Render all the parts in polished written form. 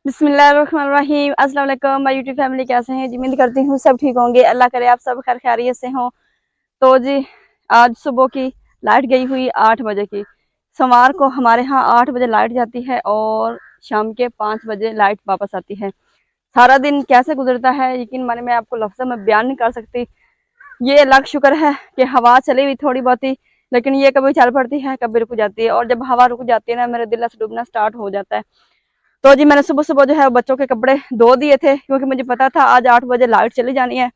बिस्मिल्लाहिर्रहमानिर्रहीम। अस्सलाम वालेकुम माय यूट्यूब फैमिली, कैसे हैं जी? उम्मीद करती हूँ सब ठीक होंगे। अल्लाह करे आप सब खैर खैरियत से हों। तो जी आज सुबह की लाइट गई हुई 8 बजे की। सोमवार को हमारे यहाँ 8 बजे लाइट जाती है और शाम के 5 बजे लाइट वापस आती है। सारा दिन कैसे गुजरता है यकीन माने मैं आपको लफ्ज़ों में बयान नहीं कर सकती। ये अल्लाह का शुक्र है कि हवा चली हुई थोड़ी बहुत ही, लेकिन ये कभी चल पड़ती है कभी रुक जाती है, और जब हवा रुक जाती है ना मेरे दिल से डूबना स्टार्ट हो जाता है। तो जी मैंने सुबह सुबह जो है बच्चों के कपड़े धो दिए थे, क्योंकि मुझे पता था आज 8 बजे लाइट चली जानी है।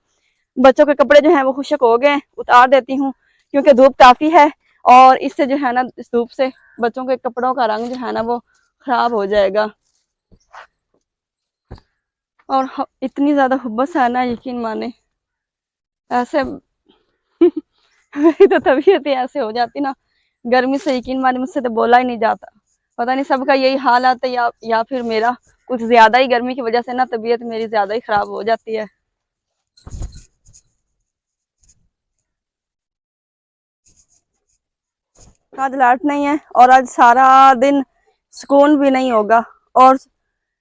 बच्चों के कपड़े जो है वो खुशक हो गए, उतार देती हूँ क्योंकि धूप काफी है, और इससे जो है ना इस धूप से बच्चों के कपड़ों का रंग जो है ना वो खराब हो जाएगा। और इतनी ज्यादा हुब्बस है ना यकीन माने, ऐसे मेरी तो तबीयत ही ऐसे हो जाती ना गर्मी से, यकीन माने मुझसे तो बोला ही नहीं जाता। पता नहीं सबका यही हाल आता है या फिर मेरा कुछ ज्यादा ही गर्मी की वजह से ना तबीयत मेरी ज्यादा ही खराब हो जाती है। आज लाइट नहीं है और आज सारा दिन सुकून भी नहीं होगा, और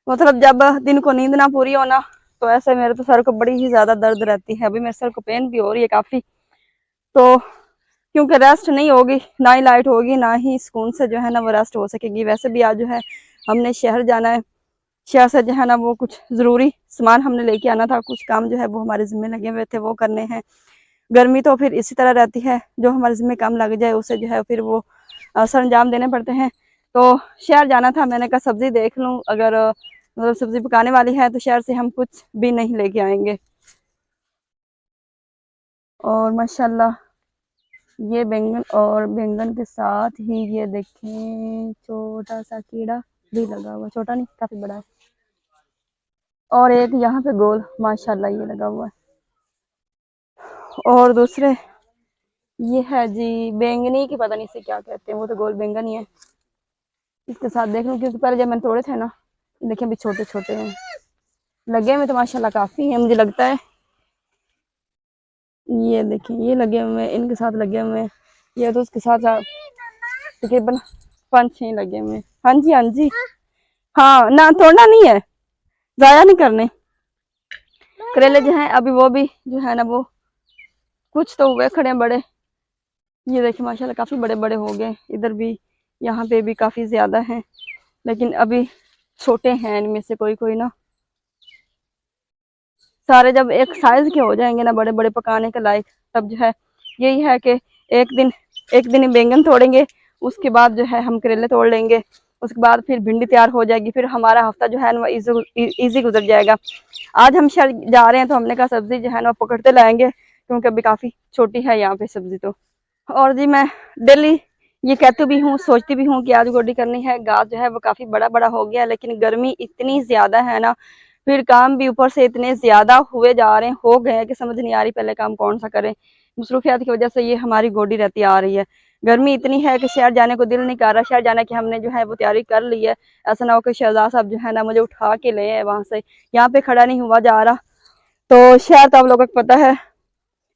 मतलब जब दिन को नींद ना पूरी होना तो ऐसे मेरे तो सर को बड़ी ही ज्यादा दर्द रहती है। अभी मेरे सर को पेन भी हो रही है काफी। तो क्योंकि रेस्ट नहीं होगी, ना ही लाइट होगी, ना ही सुकून से जो है ना वो रेस्ट हो सकेगी। वैसे भी आज जो है हमने शहर जाना है, शहर से जो है ना वो कुछ ज़रूरी सामान हमने लेके आना था, कुछ काम जो है वो हमारे ज़िम्मे लगे हुए थे वो करने हैं। गर्मी तो फिर इसी तरह रहती है, जो हमारे ज़िम्मे काम लग जाए उसे जो है फिर वो सर अंजाम देने पड़ते हैं। तो शहर जाना था, मैंने कहा सब्ज़ी देख लूँ, अगर मतलब सब्ज़ी पकाने वाली है तो शहर से हम कुछ भी नहीं लेके आएंगे। और माशाल्लाह ये बैंगन, और बैंगन के साथ ही ये देखें छोटा सा कीड़ा भी लगा हुआ, छोटा नहीं काफी बड़ा है, और एक यहाँ पे गोल माशाल्लाह ये लगा हुआ है। और दूसरे ये है जी बैंगनी की, पता नहीं इसे क्या कहते हैं, वो तो गोल बैंगन ही है। इसके साथ देख लूँ क्योंकि पहले जब मैंने तोड़े थे ना देखें अभी छोटे छोटे हैं, लगे हुए तो माशाल्लाह काफी है मुझे लगता है। ये देखें ये लगे हुए हैं, इनके साथ लगे हुए हैं, ये तो उसके साथ तकरीबन 5-6 लगे हुए हैं। हाँ जी हाँ जी, हाँ ना तोड़ना नहीं है, जाया नहीं करने। करेले जो हैं अभी वो भी जो है ना वो कुछ तो हुए खड़े बड़े, ये देखिए माशाल्लाह काफी बड़े बड़े हो गए। इधर भी यहाँ पे भी काफी ज्यादा हैं, लेकिन अभी छोटे हैं इनमें से कोई कोई ना। सारे जब एक साइज के हो जाएंगे ना बड़े बड़े पकाने के लायक, तब जो है यही है कि एक दिन ही बैंगन तोड़ेंगे, उसके बाद जो है हम करेले तोड़ लेंगे, उसके बाद फिर भिंडी तैयार हो जाएगी, फिर हमारा हफ्ता जो है ना इजी गुजर जाएगा। आज हम शहर जा रहे हैं तो हमने कहा सब्जी जो है ना पकड़ते लाएंगे, क्योंकि अभी काफी छोटी है यहाँ पे सब्जी तो। और जी मैं डेली ये कहती भी हूँ, सोचती भी हूँ कि आज गोडी करनी है। घास जो है वो काफी बड़ा बड़ा हो गया, लेकिन गर्मी इतनी ज्यादा है ना, फिर काम भी ऊपर से इतने ज्यादा हुए जा रहे हैं, हो गए हैं कि समझ नहीं आ रही पहले काम कौन सा करें। मसरूफियात की वजह से ये हमारी गोडी रहती आ रही है। गर्मी इतनी है कि शहर जाने को दिल नहीं कर रहा। शहर जाने की हमने जो है वो तैयारी कर ली है, ऐसा ना हो कि शहजाद साहब जो है ना मुझे उठा के ले आए वहां से, यहाँ पे खड़ा नहीं हुआ जा रहा। तो शहर तो आप लोगों को पता है,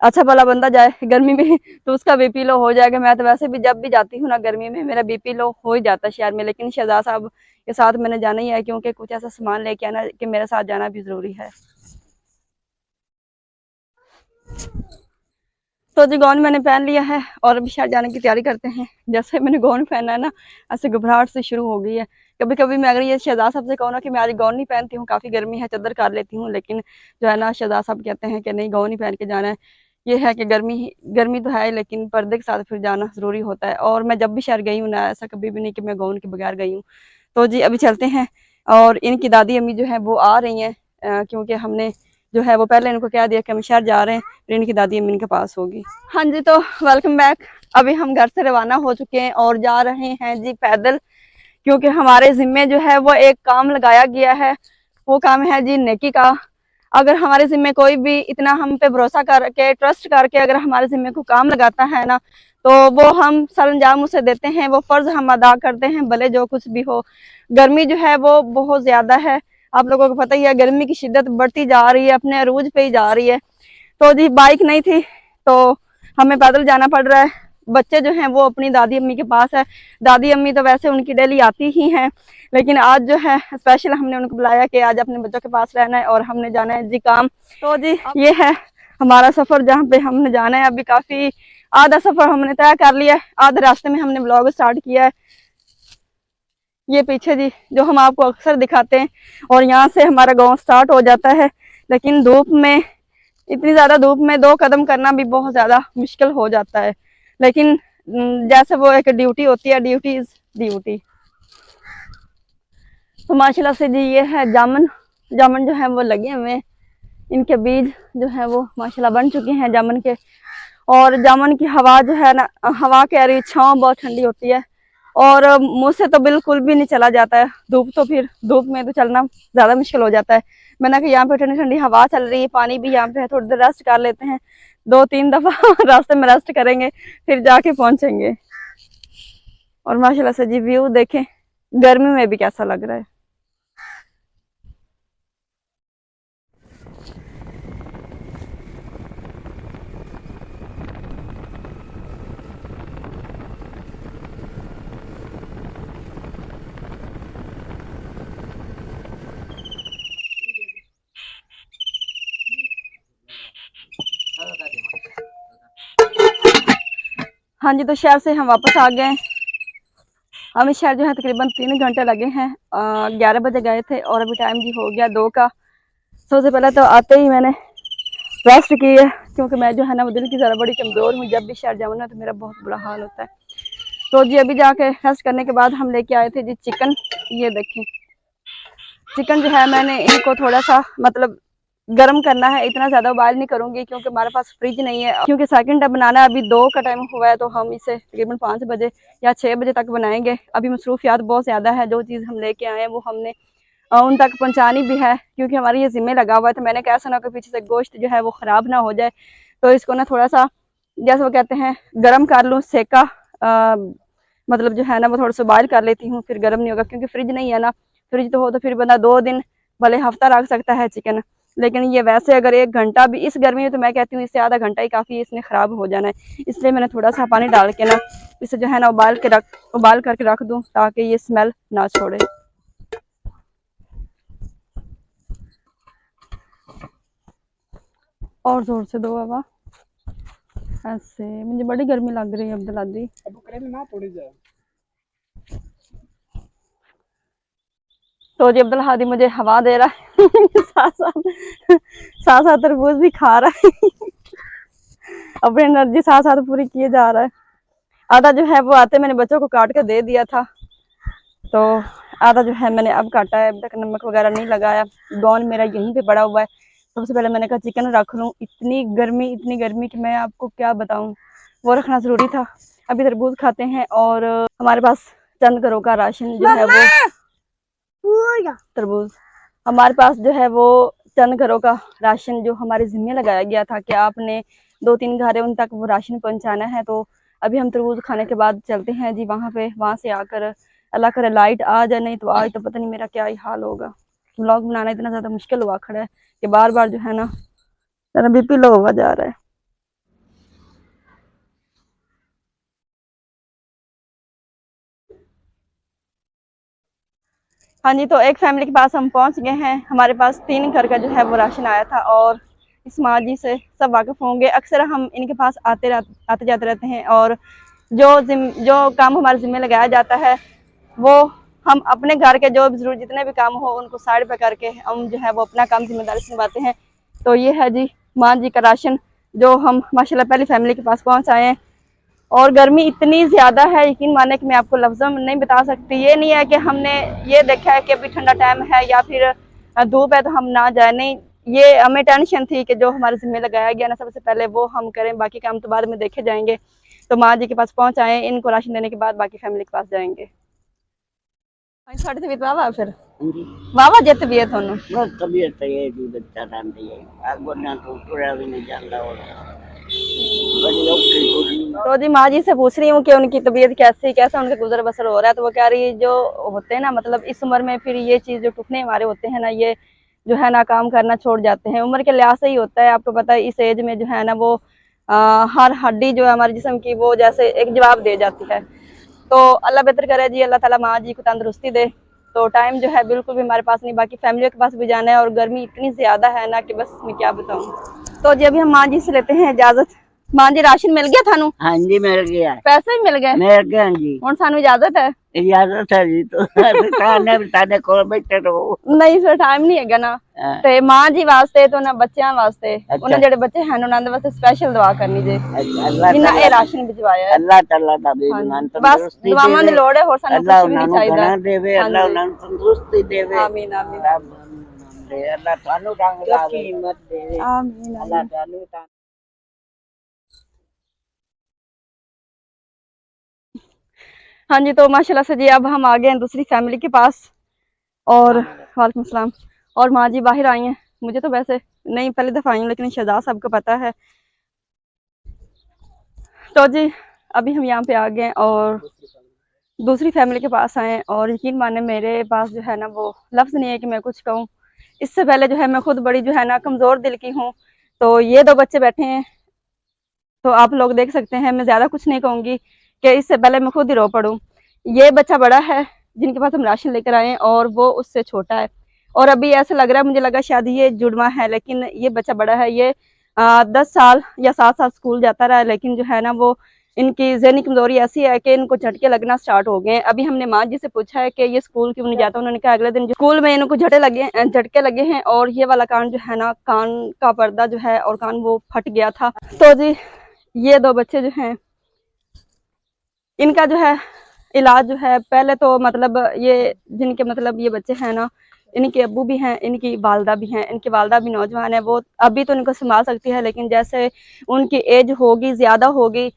अच्छा भला बंदा जाए गर्मी में तो उसका बीपी लो हो जाएगा। मैं तो वैसे भी जब भी जाती हूँ ना गर्मी में मेरा बीपी लो हो ही जाता है शहर में, लेकिन शहजाद साहब के साथ मैंने जाना ही है, क्योंकि कुछ ऐसा सामान लेके आना कि मेरे साथ जाना भी जरूरी है। तो जी गाउन मैंने पहन लिया है और अभी शहर जाने की तैयारी करते हैं। जैसे मैंने गाउन पहना है ना, ऐसे घबराहट से शुरू हो गई है। कभी कभी मैं अगर ये शहजाद साहब से कहूँ ना कि मैं आज गाउन नहीं पहनती हूँ, काफी गर्मी है, चद्दर कर लेती हूँ, लेकिन जो है ना शहजाद साहब कहते हैं कि नहीं गाउन ही पहन के जाना है। ये है कि गर्मी तो है, लेकिन पर्दे के साथ फिर जाना जरूरी होता है। और मैं जब भी शहर गई हूँ ना, ऐसा कभी भी नहीं कि मैं गाउन के बगैर गई हूँ। तो जी अभी चलते हैं, और इनकी दादी अम्मी जो है वो आ रही हैं, क्योंकि हमने जो है वो पहले इनको कह दिया कि हम शहर जा रहे हैं, फिर इनकी दादी अम्मी इनके पास होगी। हाँ जी, तो वेलकम बैक। अभी हम घर से रवाना हो चुके हैं और जा रहे हैं जी पैदल, क्योंकि हमारे जिम्मे जो है वो एक काम लगाया गया है। वो काम है जी नेकी का। अगर हमारे जिम्मे कोई भी इतना हम पे भरोसा करके ट्रस्ट करके अगर हमारे जिम्मे को काम लगाता है ना, तो वो हम सरंजाम उसे देते हैं, वो फर्ज हम अदा करते हैं, भले जो कुछ भी हो। गर्मी जो है वो बहुत ज्यादा है, आप लोगों को पता ही है, गर्मी की शिद्दत बढ़ती जा रही है, अपने अरूज पे ही जा रही है। तो जी बाइक नहीं थी तो हमें पैदल जाना पड़ रहा है। बच्चे जो हैं वो अपनी दादी अम्मी के पास है। दादी अम्मी तो वैसे उनकी डेली आती ही हैं, लेकिन आज जो है स्पेशल हमने उनको बुलाया कि आज अपने बच्चों के पास रहना है और हमने जाना है जी काम। तो जी ये है हमारा सफ़र जहाँ पे हमने जाना है। अभी काफ़ी आधा सफ़र हमने तय कर लिया है, आधे रास्ते में हमने ब्लॉग स्टार्ट किया है। ये पीछे जी जो हम आपको अक्सर दिखाते हैं, और यहाँ से हमारा गाँव स्टार्ट हो जाता है। लेकिन धूप में, इतनी ज़्यादा धूप में 2 कदम करना भी बहुत ज़्यादा मुश्किल हो जाता है, लेकिन जैसे वो एक ड्यूटी होती है, ड्यूटी इज ड्यूटी। तो माशाल्लाह से जी ये है जामुन। जामुन जो है वो लगे हुए हैं, इनके बीज जो है वो माशाल्लाह बन चुके हैं जामुन के। और जामुन की हवा जो है ना, हवा कह रही, छाँव बहुत ठंडी होती है और मुँह से तो बिल्कुल भी नहीं चला जाता है। धूप तो फिर धूप में तो चलना ज़्यादा मुश्किल हो जाता है। मैंने कहा यहाँ पे ठंडी ठंडी हवा चल रही है, पानी भी यहाँ पे है, थोड़ी देर रेस्ट कर लेते हैं, 2-3 दफ़ा रास्ते में रेस्ट करेंगे, फिर जाके पहुँचेंगे। और माशाल्लाह से जी व्यू देखें, गर्मी में भी कैसा लग रहा है। हाँ जी, तो शहर से हम वापस आ गए। हमें शहर जो है तकरीबन 3 घंटे लगे हैं। 11 बजे गए थे और अभी टाइम जी हो गया 2 का। सबसे पहले तो आते ही मैंने रेस्ट की है, क्योंकि मैं जो है ना वो दिल की ज़रा बड़ी कमज़ोर हूँ। जब भी शहर जाऊँ ना तो मेरा बहुत बुरा हाल होता है। तो जी अभी जाके रेस्ट करने के बाद हम लेके आए थे जी चिकन। ये देखें चिकन जो है, मैंने इनको थोड़ा सा मतलब गर्म करना है, इतना ज़्यादा बॉयल नहीं करूँगी क्योंकि हमारे पास फ्रिज नहीं है। क्योंकि सेकंड टाइम बनाना है, अभी 2 का टाइम हुआ है, तो हम इसे तकरीबन 5 बजे या 6 बजे तक बनाएंगे। अभी मसरूफियात बहुत ज़्यादा है, जो चीज़ हम लेके आए हैं वो हमने उन तक पहुँचानी भी है, क्योंकि हमारे ये ज़िम्मे लगा हुआ है। तो मैंने कैसा ना कि पीछे से गोश्त जो है वो ख़राब ना हो जाए, तो इसको ना थोड़ा सा जैसे वो कहते हैं गर्म कर लूँ, सेका मतलब जो है ना वो थोड़ा सा बॉयल कर लेती हूँ, फिर गर्म नहीं होगा। क्योंकि फ्रिज नहीं है ना, फ्रिज तो हो तो फिर बंदा 2 दिन भले हफ्ता रख सकता है चिकन, लेकिन ये वैसे अगर 1 घंटा भी इस गर्मी में, तो मैं कहती हूँ इससे आधा घंटा ही काफ़ी है, इसने ख़राब हो जाना है। इसलिए मैंने थोड़ा सा पानी डाल के ना इसे जो है ना उबाल करके रख दूँ, ताकि ये स्मेल ना छोड़े। और जोर से दो हवा, ऐसे मुझे बड़ी गर्मी लग रही है अब्दुल्लादी। तो जी अब्दुल हादी मुझे हवा दे रहा है साथ साथ तरबूज भी खा रहा है अपनी एनर्जी साथ साथ पूरी किए जा रहा है। आधा जो है वो आते मैंने बच्चों को काट कर दे दिया था, तो आधा जो है मैंने अब काटा है। अभी तक नमक वगैरह नहीं लगाया, गौन मेरा यहीं पे पड़ा हुआ है। सबसे पहले मैंने कहा चिकन रख लूँ, इतनी गर्मी कि मैं आपको क्या बताऊँ, वो रखना ज़रूरी था। अभी तरबूज खाते हैं और हमारे पास चंद घरों का राशन जो है वो तरबूज, हमारे पास जो है वो चंद घरों का राशन जो हमारे ज़िम्मे लगाया गया था कि आपने 2-3 घर है उन तक वो राशन पहुंचाना है। तो अभी हम तरबूज खाने के बाद चलते हैं जी वहाँ पे, वहाँ से आकर अल्लाह करे लाइट आ जाए, नहीं तो आज तो पता नहीं मेरा क्या ही हाल होगा। व्लॉग बनाना इतना ज़्यादा मुश्किल हुआ खड़ा है कि बार बार जो है ना मेरा बीपी लो हुआ जा रहा है। हाँ जी, तो एक फैमिली के पास हम पहुंच गए हैं। हमारे पास 3 घर का जो है वो राशन आया था, और इस माँ जी से सब वाकिफ़ होंगे, अक्सर हम इनके पास आते जाते रहते हैं। और जो काम हमारे ज़िम्मे लगाया जाता है वो हम अपने घर के जो भी जरूर जितने भी काम हो उनको साइड पे करके हम जो है वो अपना काम जिम्मेदारी से निभाते हैं। तो ये है जी माँ जी का राशन, जो हम माशाल्लाह पहली फैमिली के पास पहुँच आए हैं। और गर्मी इतनी ज़्यादा है, यकीन माने कि मैं आपको लफ्ज़ों में नहीं बता सकती। ये नहीं है कि हमने ये देखा है कि अभी ठंडा टाइम है या फिर धूप है तो हम ना जाए, नहीं, ये हमें टेंशन थी कि जो हमारे ज़िम्मे लगाया गया ना सबसे पहले वो हम करें, बाकी काम तो बाद में देखे जाएंगे। तो माँ जी के पास पहुँच आए, इनको राशन देने के बाद बाकी फैमिली के पास जाएंगे। साड़ी तबीयत वाह फिर जी वाह जे तबीयत होनू बस तबीयत तो ये जी बच्चा रहती है आगो ना तो टुरा भी नहीं जाता और बड़ी औखी होगी। तो जी माँ जी से पूछ रही हूँ कि उनकी तबीयत कैसी, कैसा उनका गुजर बसर हो रहा है। तो वो कह रही है जो होते हैं ना, मतलब इस उम्र में फिर ये चीज़ जो टुकने हमारे होते हैं ना, ये जो है ना काम करना छोड़ जाते हैं, उम्र के लिहाज से ही होता है। आपको पता है इस एज में जो है ना वो हर हड्डी जो है हमारे जिस्म की वो जैसे एक जवाब दे जाती है। तो अल्लाह बेहतर करे जी, अल्लाह ताला माँ जी को तंदुरुस्ती दे। तो टाइम जो है बिल्कुल भी हमारे पास नहीं, बाकी फैमिली के पास भी जाना है और गर्मी इतनी ज्यादा है ना कि बस मैं क्या बताऊँ। तो जी अभी हम माँ जी से लेते हैं इजाजत। माँ जी राशन मिल गया थानू? हाँ जी मिल गया, पैसे भी मिल गए? मिल गया जी। हुण सानू इजाजत है? इजाजत है जी। तो ताने कोल बैठे रहो। नहीं सर टाइम नहीं है ना। हाँ। ते माँ जी वास्ते तो ना बच्चों वास्ते अच्छा। उन्हें जेडे बच्चे हैं उन्हां दे वास्ते स्पेशल दुआ करनी जे अल्लाह जिन्ना ताला ए राशन भिजवाया है। अल्लाह ताला दा भी हाँ मान जी, बस तंदुरुस्ती दुआवां दी देवे, लोड़ है, होर सानू अल्लाह कुछ भी नहीं उन्हां चाहिदा। गना देवे, हाँ अल्लाह जी, उन्हां तंदुरुस्ती देवे। आमीन आमीन रब दे अल्लाह थानू रंग लावे, हिम्मत देवे, आमीन अल्लाह आमीन। थानू हाँ जी, तो माशाल्लाह से जी अब हम आ गए हैं दूसरी फैमिली के पास। और वालेकुम सलाम। और माँ जी बाहर आई हैं, मुझे तो वैसे नहीं पहली दफा आई हूँ, लेकिन शहजाद साहब को पता है। तो जी अभी हम यहाँ पे आ गए और दूसरी फैमिली के पास आए, और यकीन माने मेरे पास जो है ना वो लफ्ज़ नहीं है कि मैं कुछ कहूँ। इससे पहले जो है मैं खुद बड़ी जो है ना कमज़ोर दिल की हूँ। तो ये दो बच्चे बैठे हैं, तो आप लोग देख सकते हैं, मैं ज़्यादा कुछ नहीं कहूँगी कि इससे पहले मैं खुद ही रो पड़ूँ। ये बच्चा बड़ा है जिनके पास हम राशन लेकर आए हैं, और वो उससे छोटा है। और अभी ऐसा लग रहा है, मुझे लगा शायद ये जुड़वा है, लेकिन ये बच्चा बड़ा है। ये 10 साल या 7 साल स्कूल जाता रहा है, लेकिन जो है ना वो इनकी ज़हनी कमज़ोरी ऐसी है कि इनको झटके लगना स्टार्ट हो गए हैं। अभी हमने माँ जी से पूछा है कि ये स्कूल क्यों नहीं जाता। उन्होंने कहा अगले दिन स्कूल में इनको झटके लगे हैं, और ये वाला कान जो है ना, कान का पर्दा जो है और कान वो फट गया था। तो जी ये दो बच्चे जो हैं इनका जो है इलाज जो है, पहले तो मतलब ये जिनके मतलब ये बच्चे हैं ना, इनके अब्बू भी हैं, इनकी वालदा भी हैं। इनकी वालदा भी नौजवान है, वो अभी तो इनको संभाल सकती है, लेकिन जैसे उनकी एज होगी, ज़्यादा होगी,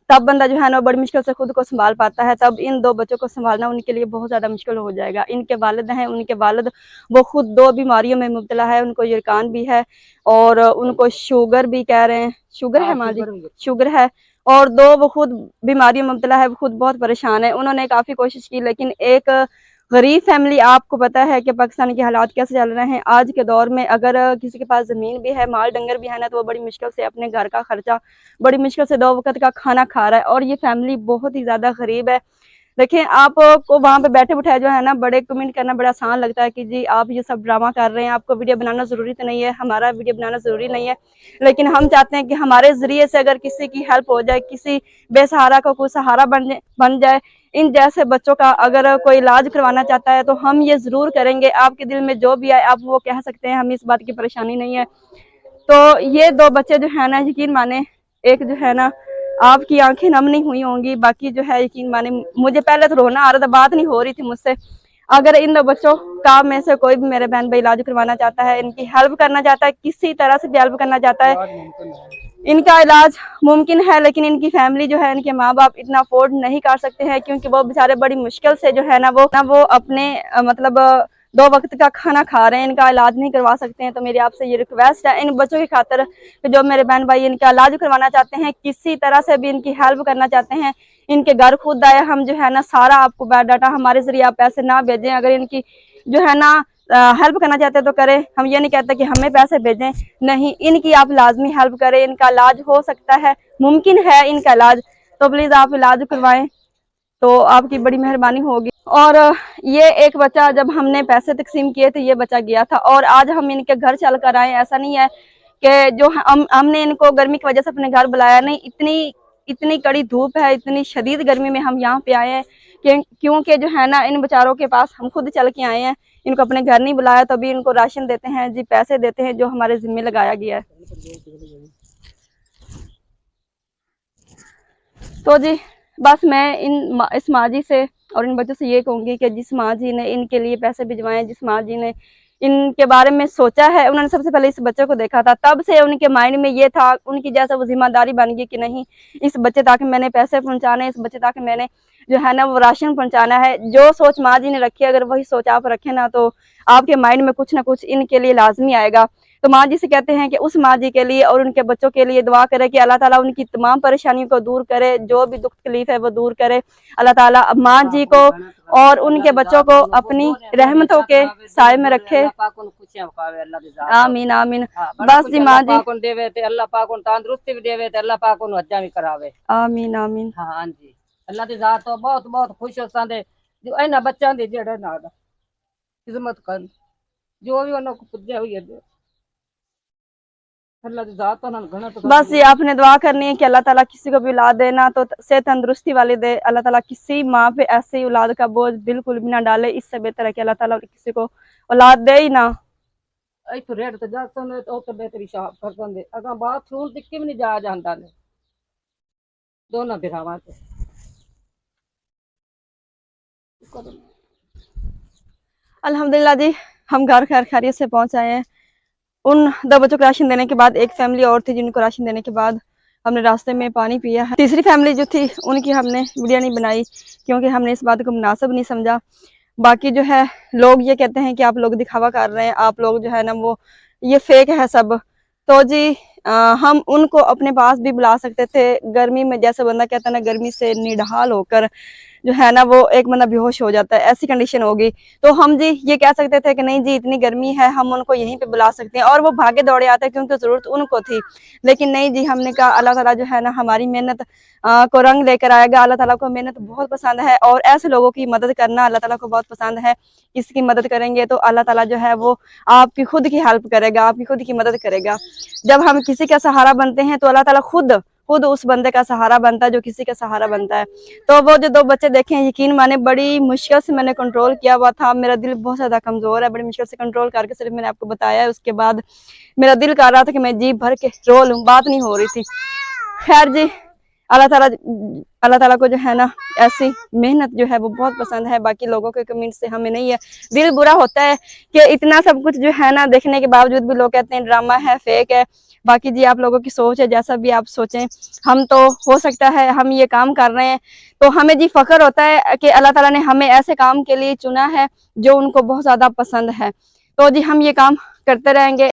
तब बंदा जो है ना बड़ी मुश्किल से खुद को संभाल पाता है। तब इन दो बच्चों को संभालना उनके लिए बहुत ज़्यादा मुश्किल हो जाएगा। इनके वालिद हैं, उनके वालिद वो खुद 2 बीमारियों में मुब्तला है। उनको यरकान भी है और उनको शुगर भी कह रहे हैं, शुगर है माँ जी, शुगर है, और 2 वो खुद बीमारियों में मुब्तला है, वो खुद बहुत परेशान है। उन्होंने काफ़ी कोशिश की, लेकिन एक गरीब फैमिली, आपको पता है कि पाकिस्तान के हालात कैसे चल रहे हैं आज के दौर में। अगर किसी के पास ज़मीन भी है, माल डंगर भी है ना, तो वो बड़ी मुश्किल से अपने घर का खर्चा, बड़ी मुश्किल से 2 वक्त का खाना खा रहा है, और ये फैमिली बहुत ही ज़्यादा गरीब है। देखिए आपको वहाँ पे बैठे बिठाए जो है ना बड़े कमेंट करना बड़ा आसान लगता है कि जी आप ये सब ड्रामा कर रहे हैं, आपको वीडियो बनाना ज़रूरी तो नहीं है, हमारा वीडियो बनाना ज़रूरी नहीं है, लेकिन हम चाहते हैं कि हमारे ज़रिए से अगर किसी की हेल्प हो जाए, किसी बेसहारा को कोई सहारा बन जाए। इन जैसे बच्चों का अगर कोई इलाज करवाना चाहता है तो हम ये ज़रूर करेंगे। आपके दिल में जो भी आए आप वो कह सकते हैं, हमें इस बात की परेशानी नहीं है। तो ये 2 बच्चे जो है ना, यकीन माने एक जो है ना, आपकी आंखें नम नहीं हुई होंगी, बाकी जो है यकीन माने मुझे पहले तो रोना आ रहा था, बात नहीं हो रही थी मुझसे। अगर इन 2 बच्चों का में से कोई भी मेरे बहन भाई इलाज करवाना चाहता है, इनकी हेल्प करना चाहता है, किसी तरह से भी हेल्प करना चाहता है, इनका इलाज मुमकिन है, लेकिन इनकी फैमिली जो है, इनके माँ बाप इतना अफोर्ड नहीं कर सकते हैं, क्योंकि वो बेचारे बड़ी मुश्किल से जो है ना वो अपने मतलब 2 वक्त का खाना खा रहे हैं, इनका इलाज नहीं करवा सकते हैं। तो मेरी आपसे ये रिक्वेस्ट है इन बच्चों की खातिर कि जो मेरे बहन भाई इनका इलाज करवाना चाहते हैं, किसी तरह से भी इनकी हेल्प करना चाहते हैं, इनके घर खुद आए, हम जो है ना सारा आपको बायोडाटा हमारे जरिए आप पैसे ना भेजें। अगर इनकी जो है ना हेल्प करना चाहते हैं तो करें, हम ये नहीं कहते कि हमें पैसे भेजें, नहीं, इनकी आप लाजमी हेल्प करें। इनका इलाज हो सकता है, मुमकिन है इनका इलाज, तो प्लीज़ आप इलाज करवाएं, तो आपकी बड़ी मेहरबानी होगी। और ये एक बच्चा जब हमने पैसे तकसीम किए थे, ये बच्चा गया था, और आज हम इनके घर चल कर आए। ऐसा नहीं है कि जो हमने इनको गर्मी की वजह से अपने घर बुलाया, नहीं, इतनी कड़ी धूप है, इतनी शदीद गर्मी में हम यहाँ पे आए हैं क्योंकि जो है ना इन बेचारों के पास हम खुद चल के आए हैं। इनको अपने घर नहीं बुलाया, तो अभी इनको राशन देते हैं जी, पैसे देते हैं जो हमारे जिम्मे लगाया गया है। तो जी बस मैं इस माँ जी से और इन बच्चों से ये कहूँगी कि जिस माँ जी ने इनके लिए पैसे भिजवाए, जिस माँ जी ने इनके बारे में सोचा है, उन्होंने सबसे पहले इस बच्चे को देखा था, तब से उनके माइंड में ये था, उनकी जैसा वो जिम्मेदारी बन गई कि नहीं, इस बच्चे तक मैंने पैसे पहुँचाने, इस बच्चे तक मैंने जो है ना वो राशन पहुँचाना है। जो सोच माँ जी ने रखी है, अगर वही सोच आप रखें ना, तो आपके माइंड में कुछ ना कुछ इनके लिए लाजमी आएगा। तो माँ जी से कहते हैं कि उस माँ जी के लिए और उनके बच्चों के लिए दुआ करे कि अल्लाह ताला उनकी तमाम परेशानियों को दूर करे, जो भी दुख तकलीफ है वो दूर करे। अल्लाह ताला माँ जी को और उनके बच्चों को अपनी रहमतों के साए में रखे। आमीन आमीन। बस जी माँ जी देवे ते अल्लाह पाक उन तंदुरुस्ती भी देवे ते अल्लाह पाक उन हज्जा भी करावे। आमीन आमीन। हाँ जी, अल्लाह दी जात तो बहुत बहुत खुश हो सादे जो इन्हां बच्चों दी जेड़े नाल खिदमत कर जो भी उन्होंने पुज्जा हुई है अल्लाह दी जात तो उन्होंने घना तो बस ये आपने दुआ करनी है कि अल्लाह ताला किसी को भी औलाद देना तो से तंदुरुस्ती वाली दे। अल्लाह ताला किसी माँ पे ऐसे ही औलाद का बोझ बिल्कुल भी ना डाले। इससे बेहतर है कि अल्लाह ताला किसी को औलाद दे ही ना। इथों रेड ते जा सने तो बेहतरी शाह कर संदे अगा बाथरूम तक भी नहीं जा जांदा ने दोनों बिरावां ते। अल्हम्दुलिल्लाह जी, हम घर खैर खैरियत से पहुंच आए हैं। उन 2 बच्चों को राशन देने के बाद एक फैमिली और थी जिनको राशन देने के बाद हमने रास्ते में पानी पिया है। तीसरी फैमिली जो थी उनकी हमने वीडियो नहीं बनाई क्योंकि हमने इस बात को मुनासिब नहीं समझा। बाकी जो है लोग ये कहते हैं कि आप लोग दिखावा कर रहे हैं, आप लोग जो है ना वो ये फेक है सब। तो जी हम उनको अपने पास भी बुला सकते थे। गर्मी में जैसे बंदा कहता है ना गर्मी से निढाल होकर जो है ना वो एक बंदा बेहोश हो जाता है, ऐसी कंडीशन होगी। तो हम जी ये कह सकते थे कि नहीं जी इतनी गर्मी है हम उनको यहीं पे बुला सकते हैं और वो भागे दौड़े आते क्योंकि जरूरत उनको थी। लेकिन नहीं जी, हमने कहा अल्लाह ताला जो है ना हमारी मेहनत को रंग लेकर आएगा। अल्लाह ताला को मेहनत बहुत पसंद है और ऐसे लोगों की मदद करना अल्लाह ताला को बहुत पसंद है। किसी की मदद करेंगे तो अल्लाह ताला जो है वो आपकी खुद की हेल्प करेगा, आपकी खुद की मदद करेगा। जब हम किसी का सहारा बनते हैं तो अल्लाह ताला खुद उस बंदे का सहारा बनता है जो किसी का सहारा बनता है। तो वो जो 2 बच्चे देखे हैं, यकीन माने बड़ी मुश्किल से मैंने कंट्रोल किया हुआ था। मेरा दिल बहुत ज्यादा कमजोर है, बड़ी मुश्किल से कंट्रोल करके सिर्फ मैंने आपको बताया है। उसके बाद मेरा दिल कर रहा था कि मैं जी भर के रो लूं, बात नहीं हो रही थी। खैर जी अल्लाह ताला को जो है ना ऐसी मेहनत जो है वो बहुत पसंद है। बाकी लोगों के कमेंट से हमें नहीं है, दिल बुरा होता है कि इतना सब कुछ जो है ना देखने के बावजूद भी लोग कहते हैं ड्रामा है, फेक है। बाकी जी आप लोगों की सोच है, जैसा भी आप सोचें। हम तो हो सकता है हम ये काम कर रहे हैं तो हमें जी फख्र होता है कि अल्लाह ताला ने हमें ऐसे काम के लिए चुना है जो उनको बहुत ज्यादा पसंद है। तो जी हम ये काम करते रहेंगे।